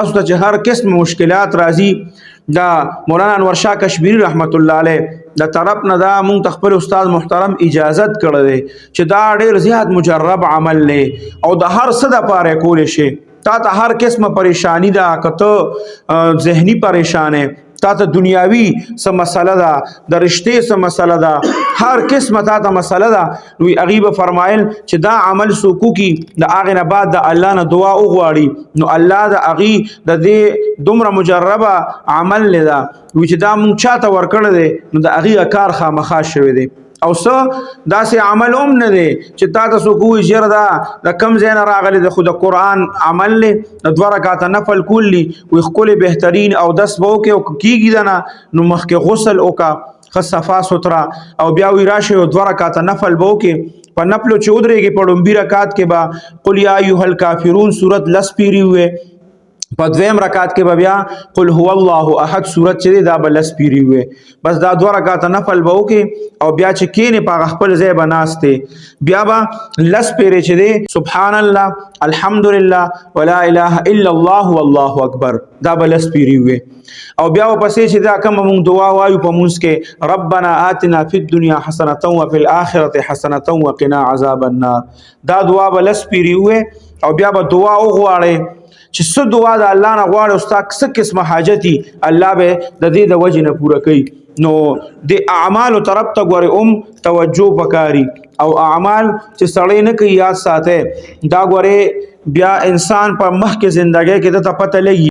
تاسو ته چې هر قسم مشکلات راځي دا مولانا انور شاه کشمیری رحمت الله علیه د طرف نه دا مونږ ته خپل استاد محترم اجازت کړی دی چې دا ډیر زیات مجرب عمل دی او د هر څه دپاره کولی شي. تا ته هر قسمه پریشانی ده که ته ذهني پریشان تا ته دنیاوي څه مسله ده د رشتې څه مسله ده هر قسمه تا ته مسله ده نو هغې به فرمایل چې دا عمل څوک وکړي د هغې نه بعد د الله نه دعا وغواړي نو الله د هغې د دې دومره مجربه عمل دی ده وي چې دا مونږ چاته ورکړی دی نو د هغې کار خامخا شوی دی او څه داسې عمل هم نه دی چې تا ته څوک ووایي ژر دا د کوم ځای نه راغلی دی خو د قرآن عمل دی د 2 رکعته نفل کولی وي ښکلې بهترین اودس به وکړې او کېږي ده نه نو مخکې غسل وکړه ښه صفا سوتره او بیا وي راشئ 2 رکعته نفل به وکړې په نفلو چې ودرېږي په لومبي رکعت کې به قل یا ایها الکافرون صورت 10 پیري ووې په 2م رکعت کې به بیا قل هو الله احد صورت چې دی دا به 10 پیري ووې بس دا 2 رکعته نفل به وکړې او بیا چې کښېنې په هغه خپل ځای به ناست بیا به 10 پیرې چې دی سبحان الله الحمدلله ولا اله الا الله والله اکبر دا به 10 پیري ووې او بیا ورپسې چې دا کومه مونږ دعا وایو په مونځ کې ربنا آتنا فی الدنیا حسنة وفي الآخرة حسنة وقنا عذاب النار دا دعا به 10 پیري ووې او بیا به دعا وغواړئ چې څه دعا د الله نه غواړي او ستا څه قسمه حاجت وي الله به د دې د وجې نه پوره کوي. نو د اعمالو طرف ته ګورې توجه پکاري او اعمال چې سړی نه کوي یاد ساته دا ګورې بیا انسان په مخکې زندګۍ کې ته پته لګي